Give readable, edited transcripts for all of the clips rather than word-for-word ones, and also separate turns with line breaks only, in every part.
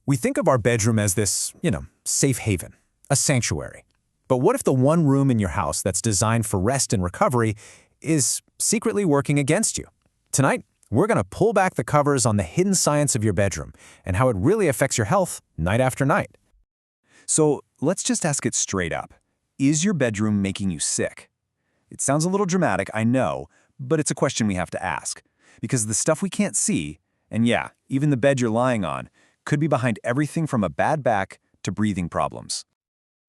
We think of our bedroom as this, safe haven, a sanctuary. But what if the one room in your house that's designed for rest and recovery is secretly working against you? Tonight, we're going to pull back the covers on the hidden science of your bedroom and how it really affects your health night after night.
So let's just ask it straight up. Is your bedroom making you sick? It sounds a little dramatic, I know, but it's a question we have to ask. Because the stuff we can't see, and yeah, even the bed you're lying on, could be behind everything from a bad back to breathing problems.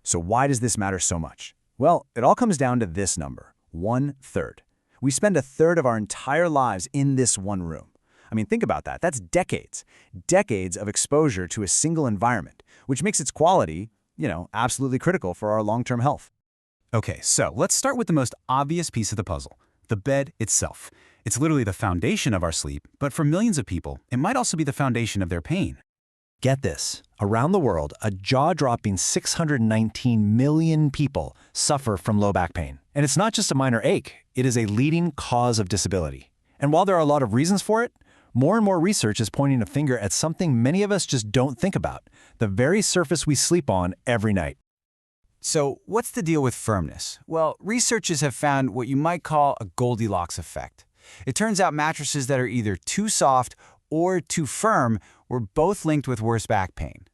So why does this matter so much? Well, it all comes down to this number, 1/3. We spend 1/3 of our entire lives in this one room. I mean, think about that. That's decades. Decades of exposure to a single environment, which makes its quality, absolutely critical for our long-term health.
Okay, so let's start with the most obvious piece of the puzzle, the bed itself. It's literally the foundation of our sleep, but for millions of people, it might also be the foundation of their pain.
Get this. Around the world, a jaw-dropping 619 million people suffer from low back pain. And it's not just a minor ache, it is a leading cause of disability. And while there are a lot of reasons for it, more and more research is pointing a finger at something many of us just don't think about, the very surface we sleep on every night.
So what's the deal with firmness? Well, researchers have found what you might call a Goldilocks effect. It turns out mattresses that are either too soft or too firm were both linked with worse back pain.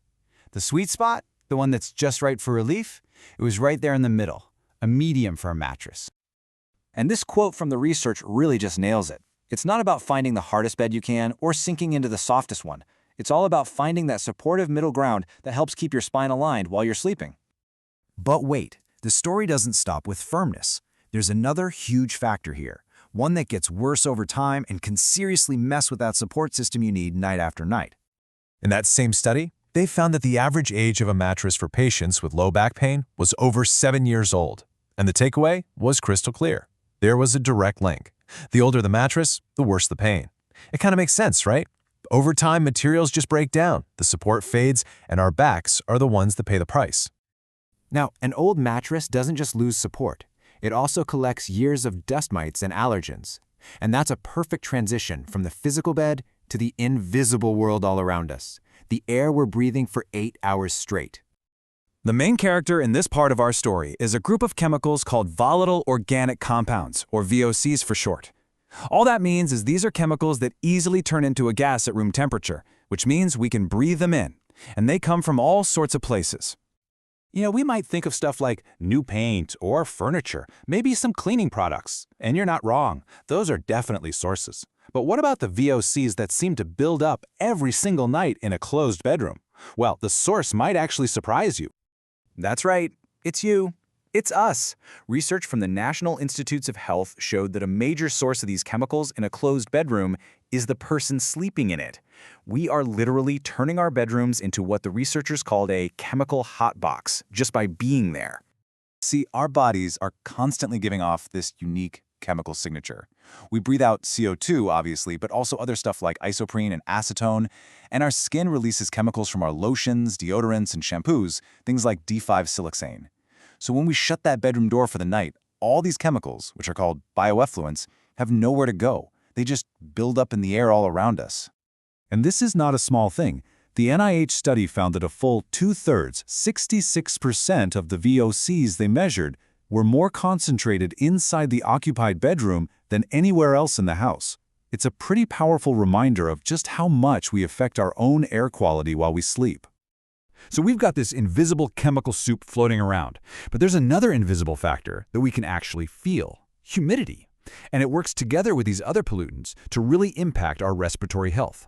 The sweet spot, the one that's just right for relief, it was right there in the middle, a medium for a mattress.
And this quote from the research really just nails it. It's not about finding the hardest bed you can or sinking into the softest one. It's all about finding that supportive middle ground that helps keep your spine aligned while you're sleeping.
But wait, the story doesn't stop with firmness. There's another huge factor here, one that gets worse over time and can seriously mess with that support system you need night after night.
In that same study, they found that the average age of a mattress for patients with low back pain was over 7 years old. And the takeaway was crystal clear. There was a direct link. The older the mattress, the worse the pain. It kind of makes sense, right? Over time, materials just break down, the support fades, and our backs are the ones that pay the price.
Now, an old mattress doesn't just lose support. It also collects years of dust mites and allergens. And that's a perfect transition from the physical bed to the invisible world all around us, the air we're breathing for 8 hours straight.
The main character in this part of our story is a group of chemicals called volatile organic compounds, or VOCs for short. All that means is these are chemicals that easily turn into a gas at room temperature, which means we can breathe them in, and they come from all sorts of places.
We might think of stuff like new paint or furniture, maybe some cleaning products. And you're not wrong, those are definitely sources. But what about the VOCs that seem to build up every single night in a closed bedroom? Well, the source might actually surprise you.
That's right. It's you. It's us. Research from the National Institutes of Health showed that a major source of these chemicals in a closed bedroom is the person sleeping in it. We are literally turning our bedrooms into what the researchers called a chemical hotbox just by being there. See, our bodies are constantly giving off this unique chemical signature. We breathe out CO2, obviously, but also other stuff like isoprene and acetone, and our skin releases chemicals from our lotions, deodorants, and shampoos, things like D5-siloxane. So when we shut that bedroom door for the night, all these chemicals, which are called bioeffluents, have nowhere to go. They just build up in the air all around us.
And this is not a small thing. The NIH study found that a full 2/3, 66% of the VOCs they measured were more concentrated inside the occupied bedroom than anywhere else in the house. It's a pretty powerful reminder of just how much we affect our own air quality while we sleep.
So we've got this invisible chemical soup floating around, but there's another invisible factor that we can actually feel, humidity. And it works together with these other pollutants to really impact our respiratory health.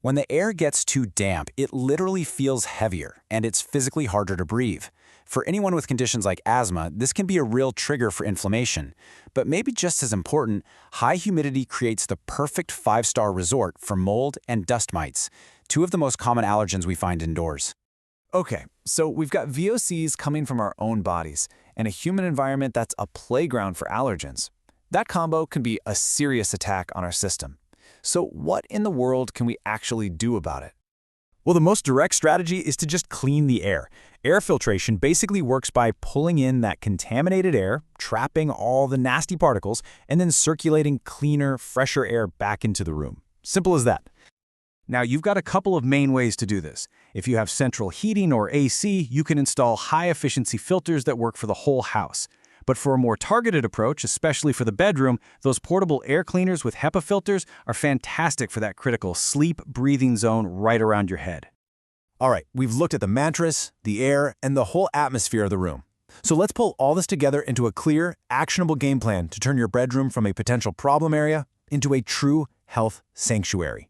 When the air gets too damp, it literally feels heavier, and it's physically harder to breathe. For anyone with conditions like asthma, this can be a real trigger for inflammation. But maybe just as important, high humidity creates the perfect 5-star resort for mold and dust mites, two of the most common allergens we find indoors.
Okay, so we've got VOCs coming from our own bodies, and a human environment that's a playground for allergens. That combo can be a serious attack on our system. So what in the world can we actually do about it?
Well, the most direct strategy is to just clean the air. Air filtration basically works by pulling in that contaminated air, trapping all the nasty particles, and then circulating cleaner, fresher air back into the room. Simple as that.
Now, you've got a couple of main ways to do this. If you have central heating or AC, you can install high-efficiency filters that work for the whole house. But for a more targeted approach, especially for the bedroom, those portable air cleaners with HEPA filters are fantastic for that critical sleep-breathing zone right around your head.
All right, we've looked at the mattress, the air, and the whole atmosphere of the room. So let's pull all this together into a clear, actionable game plan to turn your bedroom from a potential problem area into a true health sanctuary.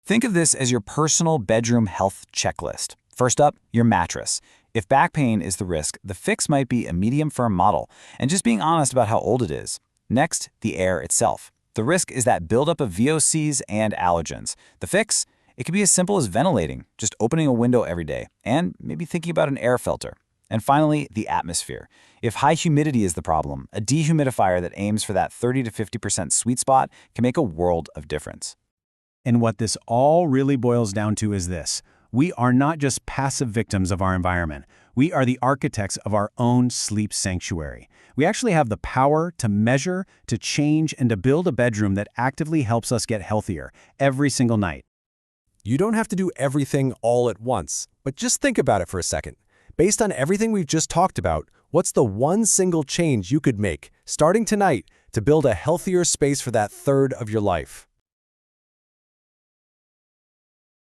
Think of this as your personal bedroom health checklist. First up, your mattress. If back pain is the risk, the fix might be a medium-firm model, and just being honest about how old it is. Next, the air itself. The risk is that buildup of VOCs and allergens. The fix? It can be as simple as ventilating, just opening a window every day, and maybe thinking about an air filter. And finally, the atmosphere. If high humidity is the problem, a dehumidifier that aims for that 30 to 50% sweet spot can make a world of difference.
And what this all really boils down to is this. We are not just passive victims of our environment. We are the architects of our own sleep sanctuary. We actually have the power to measure, to change, and to build a bedroom that actively helps us get healthier every single night.
You don't have to do everything all at once, but just think about it for a second. Based on everything we've just talked about, what's the one single change you could make, starting tonight, to build a healthier space for that third of your life?